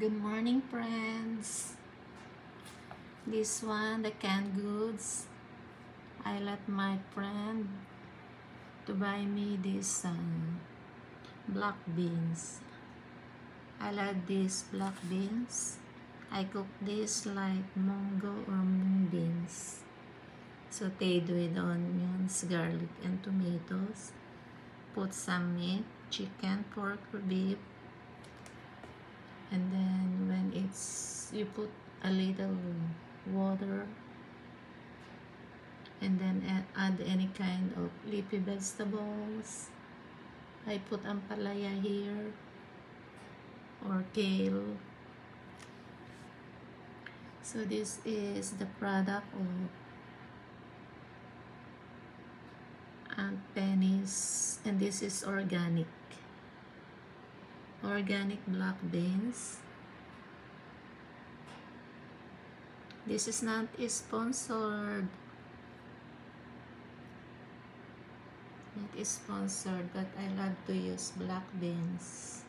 Good morning, friends. This one, the canned goods. I let my friend to buy me this black beans. I like these black beans. I cook this like mungo or mung beans. Sauteed with onions, garlic, and tomatoes. Put some meat, chicken, pork, or beef. And then when you put a little water, and then add any kind of leafy vegetables. I put ampalaya here or kale. So this is the product of Aunt Penny's, and this is organic black beans. This is not sponsored, but I love to use black beans.